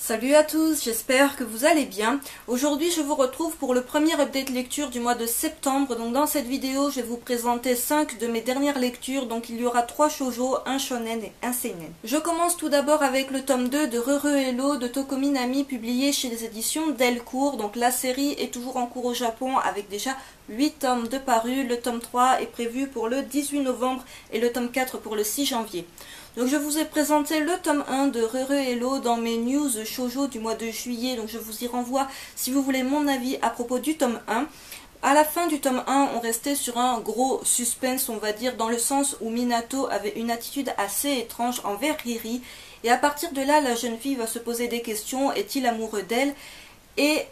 Salut à tous, j'espère que vous allez bien. Aujourd'hui je vous retrouve pour le premier update lecture du mois de septembre. Donc dans cette vidéo je vais vous présenter 5 de mes dernières lectures. Donc il y aura 3 shoujo, un shonen et un seinen. Je commence tout d'abord avec le tome 2 de Rere Hello de Tokomi Nami, publié chez les éditions Delcourt. Donc la série est toujours en cours au Japon avec déjà 8 tomes de parus. Le tome 3 est prévu pour le 18 novembre et le tome 4 pour le 6 janvier. Donc je vous ai présenté le tome 1 de Rere Hello dans mes news shoujo du mois de juillet, donc je vous y renvoie si vous voulez mon avis à propos du tome 1. À la fin du tome 1, on restait sur un gros suspense, on va dire, dans le sens où Minato avait une attitude assez étrange envers Riri, et à partir de là, la jeune fille va se poser des questions, est-il amoureux d'elle ? Et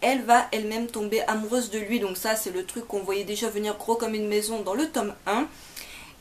elle va elle-même tomber amoureuse de lui, donc ça c'est le truc qu'on voyait déjà venir gros comme une maison dans le tome 1.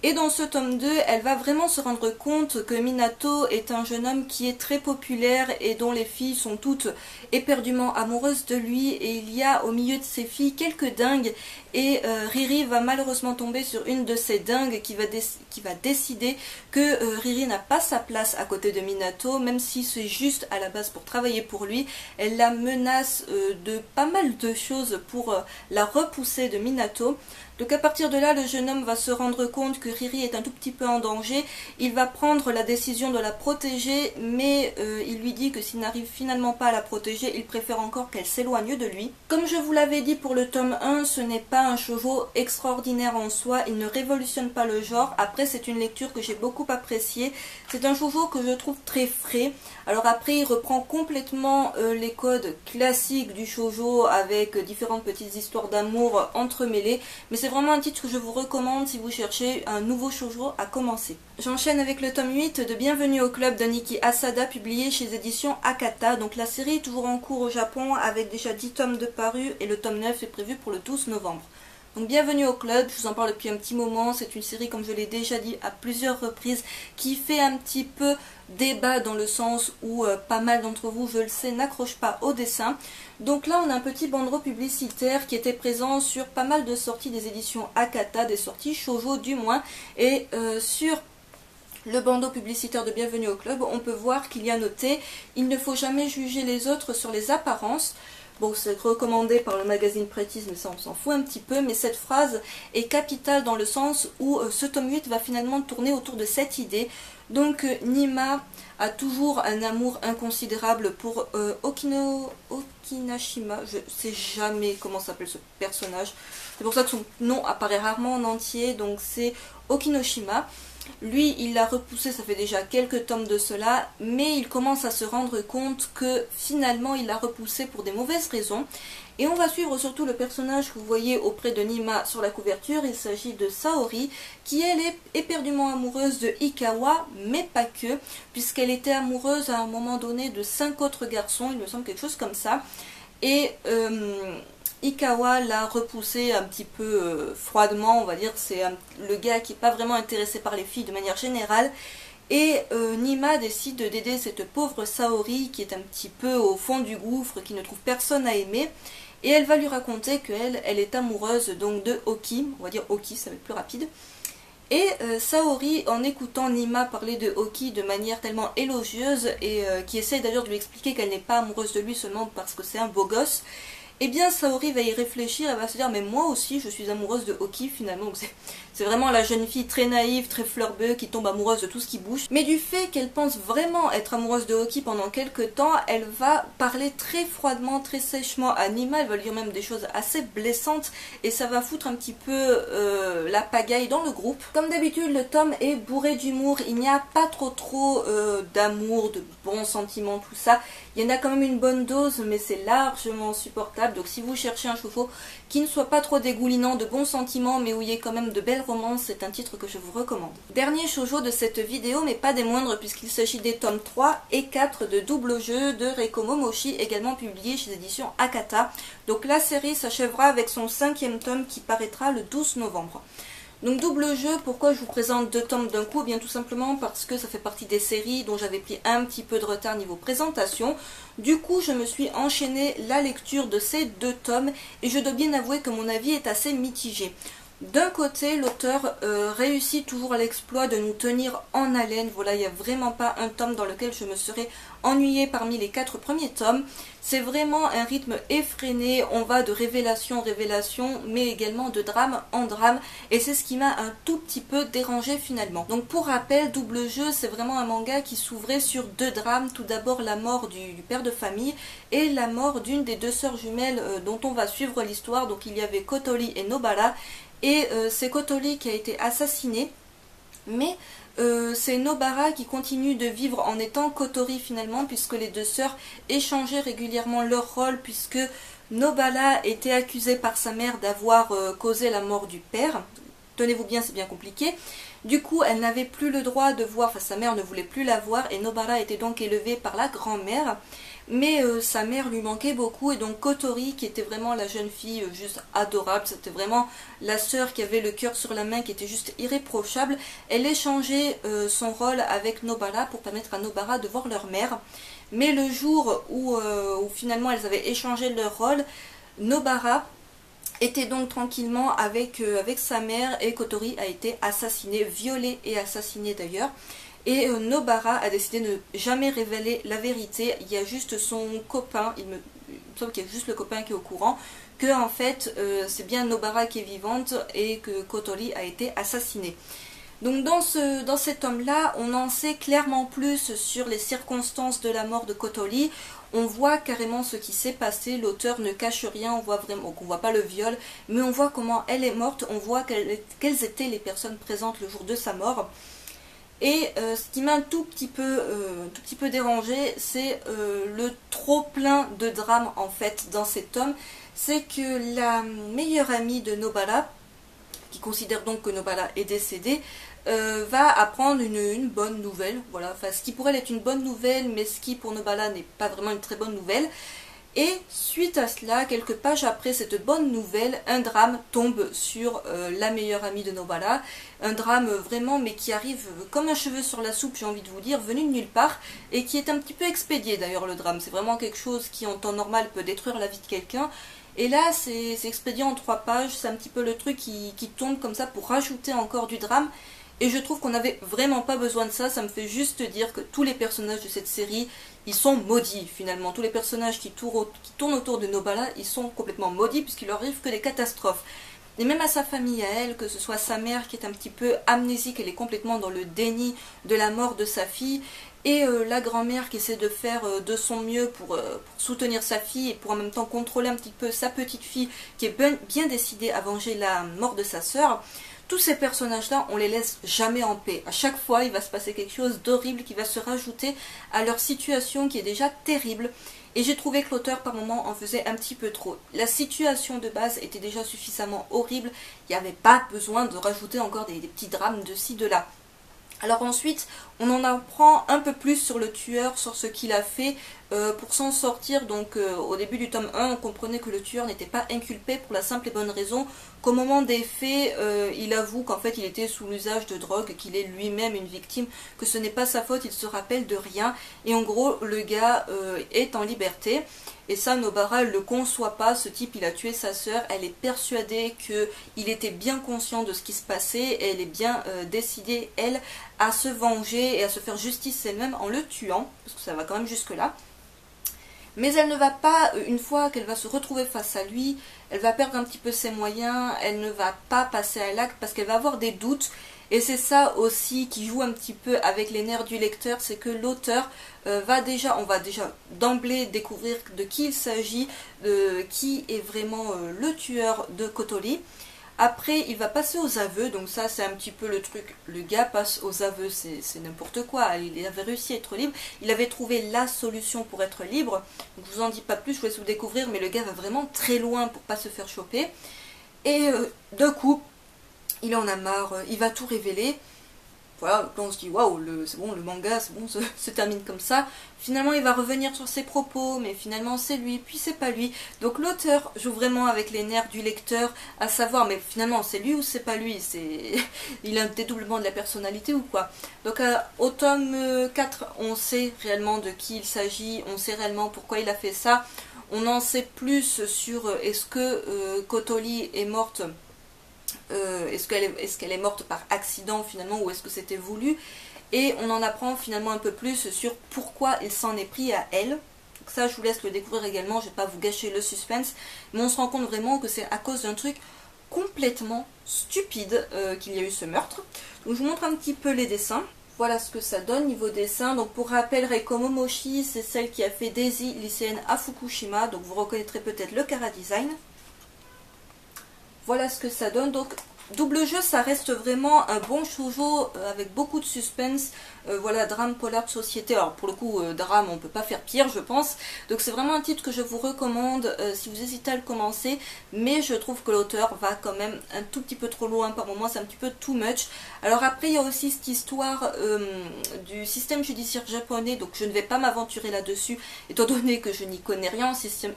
Et dans ce tome 2, elle va vraiment se rendre compte que Minato est un jeune homme qui est très populaire et dont les filles sont toutes éperdument amoureuses de lui. Et il y a au milieu de ces filles quelques dingues. Et Riri va malheureusement tomber sur une de ces dingues qui va décider que Riri n'a pas sa place à côté de Minato, même si c'est juste à la base pour travailler pour lui. Elle la menace de pas mal de choses pour la repousser de Minato. Donc à partir de là, le jeune homme va se rendre compte que Riri est un tout petit peu en danger. Il va prendre la décision de la protéger, mais il lui dit que s'il n'arrive finalement pas à la protéger, il préfère encore qu'elle s'éloigne de lui. Comme je vous l'avais dit pour le tome 1, ce n'est pas un shoujo extraordinaire en soi, il ne révolutionne pas le genre. Après, c'est une lecture que j'ai beaucoup appréciée. C'est un shoujo que je trouve très frais. Alors après, il reprend complètement les codes classiques du shoujo avec différentes petites histoires d'amour entremêlées, mais c'est vraiment un titre que je vous recommande si vous cherchez un nouveau shoujo à commencer. J'enchaîne avec le tome 8 de Bienvenue au club de Niki Asada, publié chez les éditions Akata. Donc la série est toujours en cours au Japon avec déjà 10 tomes de parus et le tome 9 est prévu pour le 12 novembre. Donc bienvenue au club, je vous en parle depuis un petit moment, c'est une série comme je l'ai déjà dit à plusieurs reprises qui fait un petit peu débat dans le sens où pas mal d'entre vous, je le sais, n'accrochent pas au dessin. Donc là on a un petit bandeau publicitaire qui était présent sur pas mal de sorties des éditions Akata, des sorties shoujo du moins, et sur le bandeau publicitaire de Bienvenue au club, on peut voir qu'il y a noté « Il ne faut jamais juger les autres sur les apparences ». Bon, c'est recommandé par le magazine Prétis, mais ça on s'en fout un petit peu. Mais cette phrase est capitale dans le sens où ce tome 8 va finalement tourner autour de cette idée. Donc Nima a toujours un amour inconsidérable pour Okinashima. Je sais jamais comment s'appelle ce personnage. C'est pour ça que son nom apparaît rarement en entier. Donc c'est Okinoshima. Lui, il l'a repoussé, ça fait déjà quelques tomes de cela, mais il commence à se rendre compte que finalement il l'a repoussé pour des mauvaises raisons. Et on va suivre surtout le personnage que vous voyez auprès de Nima sur la couverture. Il s'agit de Saori, qui elle est éperdument amoureuse de Ikawa, mais pas que, puisqu'elle était amoureuse à un moment donné de 5 autres garçons, il me semble quelque chose comme ça. Et Ikawa l'a repoussé un petit peu froidement, on va dire. C'est le gars qui n'est pas vraiment intéressé par les filles de manière générale. Et Nima décide d'aider cette pauvre Saori qui est un petit peu au fond du gouffre, qui ne trouve personne à aimer. Et elle va lui raconter qu'elle est amoureuse donc de Oki, on va dire Oki, ça va être plus rapide. Et Saori, en écoutant Nima parler de Oki de manière tellement élogieuse, et qui essaie d'ailleurs de lui expliquer qu'elle n'est pas amoureuse de lui seulement parce que c'est un beau gosse, eh bien Saori va y réfléchir, elle va se dire mais moi aussi je suis amoureuse de Oki finalement. C'est vraiment la jeune fille très naïve, très fleur-bleue qui tombe amoureuse de tout ce qui bouge. Mais du fait qu'elle pense vraiment être amoureuse de Oki pendant quelques temps, elle va parler très froidement, très sèchement à Nima, elle va lui dire même des choses assez blessantes et ça va foutre un petit peu la pagaille dans le groupe. Comme d'habitude le tome est bourré d'humour, il n'y a pas trop d'amour, de bons sentiments, tout ça. Il y en a quand même une bonne dose mais c'est largement supportable. Donc si vous cherchez un shoujo qui ne soit pas trop dégoulinant, de bons sentiments mais où il y ait quand même de belles romances, c'est un titre que je vous recommande. Dernier shoujo de cette vidéo mais pas des moindres puisqu'il s'agit des tomes 3 et 4 de Double Jeu de Reiko Momoshi, également publié chez les éditions Akata. Donc la série s'achèvera avec son 5e tome qui paraîtra le 12 novembre. Donc Double Jeu, pourquoi je vous présente 2 tomes d'un coup? Bien tout simplement parce que ça fait partie des séries dont j'avais pris un petit peu de retard niveau présentation. Du coup je me suis enchaîné la lecture de ces 2 tomes et je dois bien avouer que mon avis est assez mitigé. D'un côté, l'auteur réussit toujours l'exploit de nous tenir en haleine. Voilà, il n'y a vraiment pas un tome dans lequel je me serais ennuyée parmi les 4 premiers tomes. C'est vraiment un rythme effréné, on va de révélation en révélation, mais également de drame en drame, et c'est ce qui m'a un tout petit peu dérangé finalement. Donc pour rappel, Double Jeu, c'est vraiment un manga qui s'ouvrait sur 2 drames. Tout d'abord la mort du père de famille et la mort d'une des 2 sœurs jumelles dont on va suivre l'histoire. Donc il y avait Kotori et Nobara, et c'est Kotori qui a été assassiné, mais c'est Nobara qui continue de vivre en étant Kotori finalement, puisque les 2 sœurs échangeaient régulièrement leur rôle, puisque Nobara était accusée par sa mère d'avoir causé la mort du père. Tenez-vous bien, c'est bien compliqué. Du coup, elle n'avait plus le droit de voir, enfin sa mère ne voulait plus la voir, et Nobara était donc élevée par la grand-mère. Mais sa mère lui manquait beaucoup, et donc Kotori, qui était vraiment la jeune fille juste adorable, c'était vraiment la sœur qui avait le cœur sur la main, qui était juste irréprochable, elle échangeait son rôle avec Nobara pour permettre à Nobara de voir leur mère. Mais le jour où finalement elles avaient échangé leur rôle, Nobara était donc tranquillement avec sa mère, et Kotori a été assassinée, violée et assassinée d'ailleurs. Et Nobara a décidé de ne jamais révéler la vérité. Il y a juste son copain, il me semble qu'il y a juste le copain qui est au courant, que en fait c'est bien Nobara qui est vivante et que Kotori a été assassinée. Donc dans cet tome-là, on en sait clairement plus sur les circonstances de la mort de Kotori. On voit carrément ce qui s'est passé, l'auteur ne cache rien, on voit vraiment, on voit pas le viol, mais on voit comment elle est morte, on voit quelles étaient les personnes présentes le jour de sa mort. Et ce qui m'a un tout petit peu dérangé, c'est le trop plein de drame en fait dans cet tome. C'est que la meilleure amie de Nobara, qui considère donc que Nobara est décédée, va apprendre une bonne nouvelle. Voilà, enfin, ce qui pour elle est une bonne nouvelle, mais ce qui pour Nobara n'est pas vraiment une très bonne nouvelle. Et suite à cela, quelques pages après cette bonne nouvelle, un drame tombe sur la meilleure amie de Nobara. Un drame vraiment, mais qui arrive comme un cheveu sur la soupe, j'ai envie de vous dire, venu de nulle part, et qui est un petit peu expédié d'ailleurs le drame. C'est vraiment quelque chose qui en temps normal peut détruire la vie de quelqu'un. Et là, c'est expédié en 3 pages, c'est un petit peu le truc qui tombe comme ça pour rajouter encore du drame. Et je trouve qu'on n'avait vraiment pas besoin de ça, ça me fait juste dire que tous les personnages de cette série, ils sont maudits finalement. Tous les personnages qui tournent autour de Nobara, ils sont complètement maudits puisqu'il leur arrive que des catastrophes. Et même à sa famille, à elle, que ce soit sa mère qui est un petit peu amnésique, elle est complètement dans le déni de la mort de sa fille, et la grand-mère qui essaie de faire de son mieux pour soutenir sa fille et pour en même temps contrôler un petit peu sa petite fille qui est bien décidée à venger la mort de sa sœur. Tous ces personnages-là, on les laisse jamais en paix. À chaque fois, il va se passer quelque chose d'horrible qui va se rajouter à leur situation qui est déjà terrible. Et j'ai trouvé que l'auteur, par moments, en faisait un petit peu trop. La situation de base était déjà suffisamment horrible. Il n'y avait pas besoin de rajouter encore des petits drames de ci, de là. Alors ensuite, on en apprend un peu plus sur le tueur, sur ce qu'il a fait pour s'en sortir. Donc au début du tome 1, on comprenait que le tueur n'était pas inculpé pour la simple et bonne raison qu'au moment des faits, il avoue qu'en fait il était sous l'usage de drogue, qu'il est lui-même une victime, que ce n'est pas sa faute, il se rappelle de rien. Et en gros, le gars est en liberté. Et ça, Nobara, elle ne le conçoit pas. Ce type, il a tué sa sœur. Elle est persuadée qu'il était bien conscient de ce qui se passait. Et elle est bien décidée, elle, à se venger et à se faire justice elle-même en le tuant. Parce que ça va quand même jusque-là. Mais elle ne va pas, une fois qu'elle va se retrouver face à lui, elle va perdre un petit peu ses moyens. Elle ne va pas passer à l'acte parce qu'elle va avoir des doutes. Et c'est ça aussi qui joue un petit peu avec les nerfs du lecteur, c'est que l'auteur on va déjà d'emblée découvrir de qui il s'agit, qui est vraiment le tueur de Kotori. Après, il va passer aux aveux, donc ça c'est un petit peu le truc, le gars passe aux aveux, c'est n'importe quoi, il avait réussi à être libre, il avait trouvé la solution pour être libre, donc je vous en dis pas plus, je vous laisse vous découvrir, mais le gars va vraiment très loin pour pas se faire choper, et d'un coup, il en a marre, il va tout révéler. Voilà, on se dit waouh, c'est bon, le manga, c'est bon, se termine comme ça. Finalement, il va revenir sur ses propos, mais finalement c'est lui, puis c'est pas lui. Donc l'auteur joue vraiment avec les nerfs du lecteur, à savoir, mais finalement c'est lui ou c'est pas lui, il a un dédoublement de la personnalité ou quoi. Donc au tome 4, on sait réellement de qui il s'agit, on sait réellement pourquoi il a fait ça. On en sait plus sur est-ce que Kotori est morte Est-ce qu'elle est morte par accident finalement, ou est-ce que c'était voulu? Et on en apprend finalement un peu plus sur pourquoi il s'en est pris à elle. Donc ça, je vous laisse le découvrir également, je ne vais pas vous gâcher le suspense, mais on se rend compte vraiment que c'est à cause d'un truc complètement stupide qu'il y a eu ce meurtre. Donc je vous montre un petit peu les dessins. Voilà ce que ça donne niveau dessin. Donc pour rappel, Reiko Momoshi, c'est celle qui a fait Daisy, lycéenne à Fukushima, donc vous reconnaîtrez peut-être le chara design. Voilà ce que ça donne. Donc double jeu, ça reste vraiment un bon shoujo avec beaucoup de suspense. Voilà, drame, polar, société. Alors pour le coup, drame, on peut pas faire pire, je pense. Donc c'est vraiment un titre que je vous recommande si vous hésitez à le commencer. Mais je trouve que l'auteur va quand même un tout petit peu trop loin par moment, c'est un petit peu too much. Alors après, il y a aussi cette histoire du système judiciaire japonais. Donc je ne vais pas m'aventurer là-dessus, étant donné que je n'y connais rien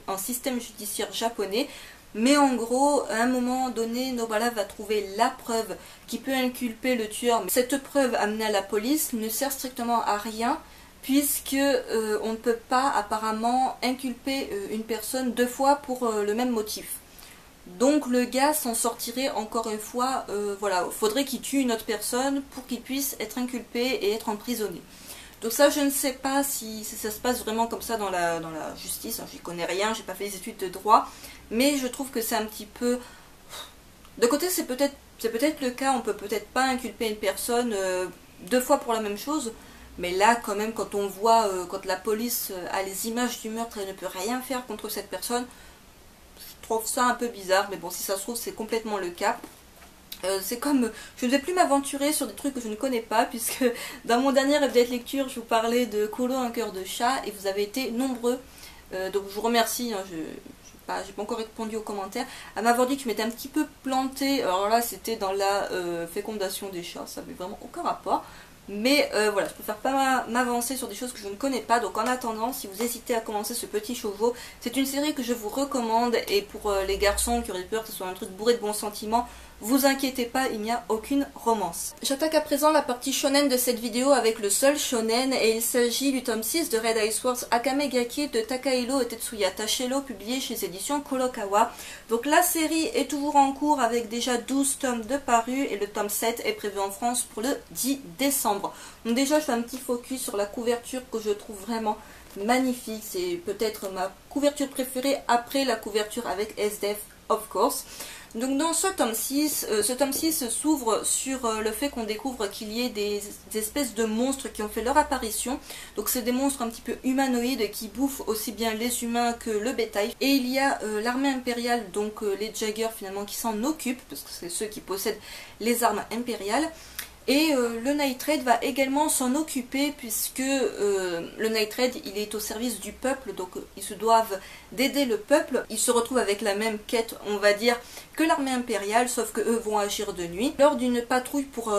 en système judiciaire japonais. Mais en gros, à un moment donné, Nobara va trouver la preuve qui peut inculper le tueur. Mais cette preuve amenée à la police ne sert strictement à rien, puisque on ne peut pas apparemment inculper une personne deux fois pour le même motif. Donc le gars s'en sortirait encore une fois, voilà, il faudrait qu'il tue une autre personne pour qu'il puisse être inculpé et être emprisonné. Donc ça, je ne sais pas si ça se passe vraiment comme ça dans la justice, j'y connais rien, j'ai pas fait des études de droit, mais je trouve que c'est un petit peu... De côté, c'est peut-être le cas, on peut peut-être pas inculper une personne deux fois pour la même chose, mais là, quand même, quand on voit, quand la police a les images du meurtre et ne peut rien faire contre cette personne, je trouve ça un peu bizarre, mais bon, si ça se trouve, c'est complètement le cas. C'est comme, je ne vais plus m'aventurer sur des trucs que je ne connais pas, puisque dans mon dernier update lecture, je vous parlais de Colo, un cœur de chat, et vous avez été nombreux, donc je vous remercie, hein, j'ai pas encore répondu aux commentaires, à m'avoir dit que je m'étais un petit peu plantée. Alors là, c'était dans la fécondation des chats, ça n'avait vraiment aucun rapport. Mais voilà, je préfère pas m'avancer sur des choses que je ne connais pas. Donc en attendant, si vous hésitez à commencer ce petit shoujo, c'est une série que je vous recommande. Et pour les garçons qui auraient peur que ce soit un truc bourré de bons sentiments, vous inquiétez pas, il n'y a aucune romance. J'attaque à présent la partie shonen de cette vidéo avec le seul shonen, et il s'agit du tome 6 de Red Ice Wars Akame Gaki de Takahiro et Tetsuya Tashiro, publié chez les éditions Kurokawa. Donc la série est toujours en cours avec déjà 12 tomes de parus, et le tome 7 est prévu en France pour le 10 décembre. Donc déjà, je fais un petit focus sur la couverture que je trouve vraiment magnifique. C'est peut-être ma couverture préférée après la couverture avec SDF, of course. Donc dans ce tome 6 s'ouvre sur le fait qu'on découvre qu'il y ait des espèces de monstres qui ont fait leur apparition. Donc c'est des monstres un petit peu humanoïdes qui bouffent aussi bien les humains que le bétail. Et il y a l'armée impériale, donc les Jaggers finalement, qui s'en occupent, parce que c'est ceux qui possèdent les armes impériales. Et le Night Raid va également s'en occuper, puisque le Night Raid, il est au service du peuple, donc ils se doivent d'aider le peuple. Ils se retrouvent avec la même quête, on va dire, que l'armée impériale, sauf que eux vont agir de nuit. Lors d'une patrouille pour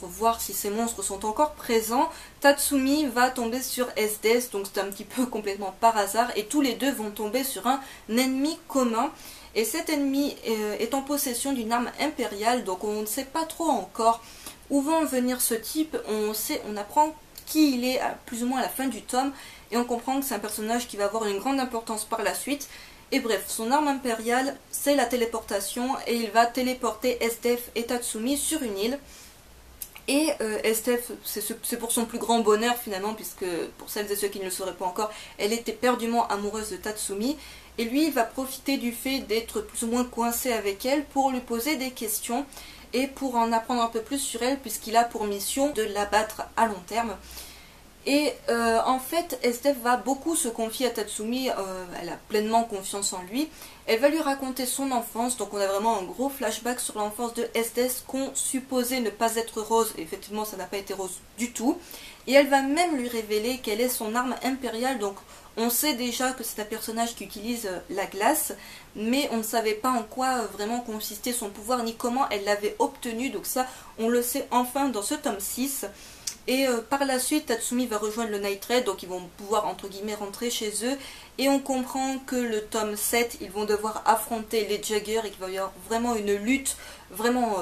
voir si ces monstres sont encore présents, Tatsumi va tomber sur SDS, donc c'est un petit peu complètement par hasard, et tous les deux vont tomber sur un ennemi commun. Et cet ennemi est en possession d'une arme impériale, donc on ne sait pas trop encore où va en venir ce type. On apprend qui il est plus ou moins à la fin du tome, et on comprend que c'est un personnage qui va avoir une grande importance par la suite. Et bref, son arme impériale, c'est la téléportation, et il va téléporter SDF et Tatsumi sur une île. Et SDF, c'est pour son plus grand bonheur finalement, puisque pour celles et ceux qui ne le sauraient pas encore, elle était perdument amoureuse de Tatsumi. Et lui, il va profiter du fait d'être plus ou moins coincé avec elle pour lui poser des questions et pour en apprendre un peu plus sur elle, puisqu'il a pour mission de l'abattre à long terme. Et en fait, SDF va beaucoup se confier à Tatsumi, elle a pleinement confiance en lui. Elle va lui raconter son enfance, donc on a vraiment un gros flashback sur l'enfance de SDS qu'on supposait ne pas être rose, et effectivement ça n'a pas été rose du tout. Et elle va même lui révéler quelle est son arme impériale, donc on sait déjà que c'est un personnage qui utilise la glace, mais on ne savait pas en quoi vraiment consistait son pouvoir, ni comment elle l'avait obtenu, donc ça on le sait enfin dans ce tome 6. Et par la suite, Tatsumi va rejoindre le Night Raid, donc ils vont pouvoir entre guillemets rentrer chez eux. Et on comprend que le tome 7, ils vont devoir affronter les Jaggers et qu'il va y avoir vraiment une lutte vraiment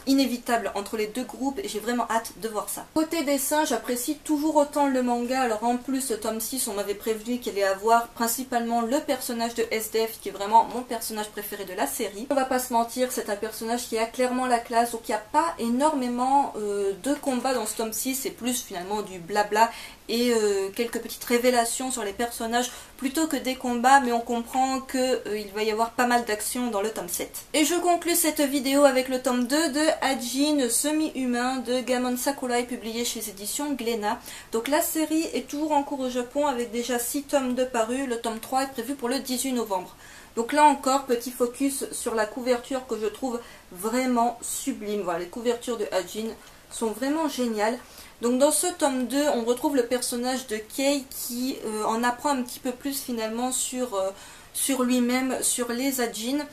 inévitable entre les deux groupes et j'ai vraiment hâte de voir ça. Côté dessin, j'apprécie toujours autant le manga. Alors en plus, le tome 6, on m'avait prévenu qu'il allait avoir principalement le personnage de SDF qui est vraiment mon personnage préféré de la série. On va pas se mentir, c'est un personnage qui a clairement la classe, donc il n'y a pas énormément de combats dans ce tome 6, c'est plus finalement du blabla et quelques petites révélations sur les personnages plutôt que des combats, mais on comprend qu'il va y avoir pas mal d'actions dans le tome 7. Et je conclus cette vidéo avec le tome 2 de Hajin, semi-humain de Gamon Sakurai, publié chez les éditions Glénat. Donc la série est toujours en cours au Japon avec déjà 6 tomes de parus, le tome 3 est prévu pour le 18 novembre. Donc là encore, petit focus sur la couverture que je trouve vraiment sublime. Voilà, les couvertures de Hajin sont vraiment géniales. Donc dans ce tome 2, on retrouve le personnage de Kei qui en apprend un petit peu plus finalement sur lui-même, sur les Hajin.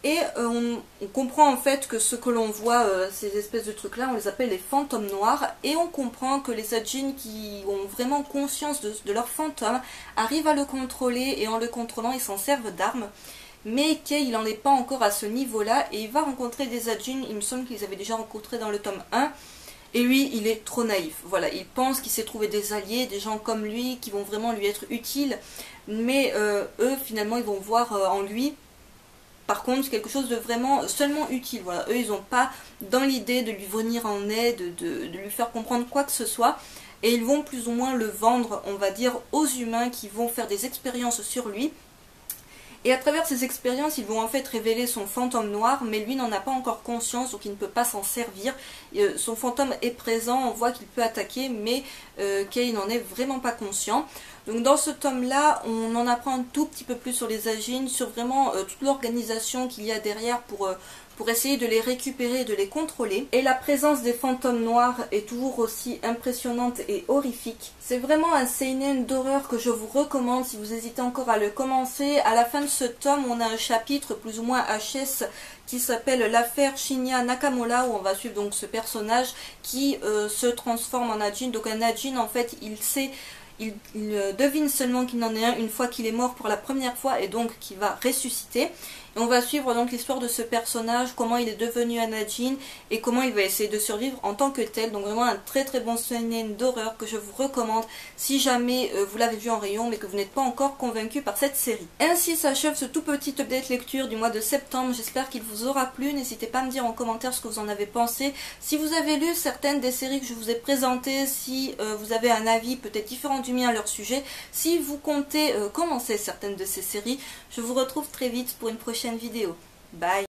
Et on comprend en fait que ce que l'on voit, ces espèces de trucs là, on les appelle les fantômes noirs. Et on comprend que les Hajin qui ont vraiment conscience de leurs fantômes arrivent à le contrôler et en le contrôlant ils s'en servent d'armes. Mais Kei il n'en est pas encore à ce niveau là et il va rencontrer des Hajin, il me semble qu'ils avaient déjà rencontré dans le tome 1. Et lui, il est trop naïf. Voilà, il pense qu'il s'est trouvé des alliés, des gens comme lui, qui vont vraiment lui être utiles. Mais eux, finalement, ils vont voir en lui, par contre, quelque chose de vraiment seulement utile. Voilà, eux, ils n'ont pas dans l'idée de lui venir en aide, de lui faire comprendre quoi que ce soit. Et ils vont plus ou moins le vendre, on va dire, aux humains qui vont faire des expériences sur lui. Et à travers ces expériences, ils vont en fait révéler son fantôme noir, mais lui n'en a pas encore conscience, donc il ne peut pas s'en servir. Son fantôme est présent, on voit qu'il peut attaquer, mais Kei n'en est vraiment pas conscient. Donc dans ce tome-là, on en apprend un tout petit peu plus sur les Hajin, sur vraiment toute l'organisation qu'il y a derrière pour essayer de les récupérer et de les contrôler. Et la présence des fantômes noirs est toujours aussi impressionnante et horrifique. C'est vraiment un seinen d'horreur que je vous recommande si vous hésitez encore à le commencer. À la fin de ce tome, on a un chapitre plus ou moins HS qui s'appelle l'affaire Shinya Nakamura, où on va suivre donc ce personnage qui se transforme en Hajin. Donc un Hajin, en fait, il devine seulement qu'il en est un une fois qu'il est mort pour la première fois et donc qu'il va ressusciter. Et on va suivre donc l'histoire de ce personnage, comment il est devenu un Hajin et comment il va essayer de survivre en tant que tel. Donc vraiment un très très bon seinen d'horreur que je vous recommande si jamais vous l'avez vu en rayon mais que vous n'êtes pas encore convaincu par cette série. Ainsi s'achève ce tout petit update lecture du mois de septembre. J'espère qu'il vous aura plu. N'hésitez pas à me dire en commentaire ce que vous en avez pensé. Si vous avez lu certaines des séries que je vous ai présentées, si vous avez un avis peut-être différent du mien à leur sujet, si vous comptez commencer certaines de ces séries, je vous retrouve très vite pour une prochaine vidéo. Bye!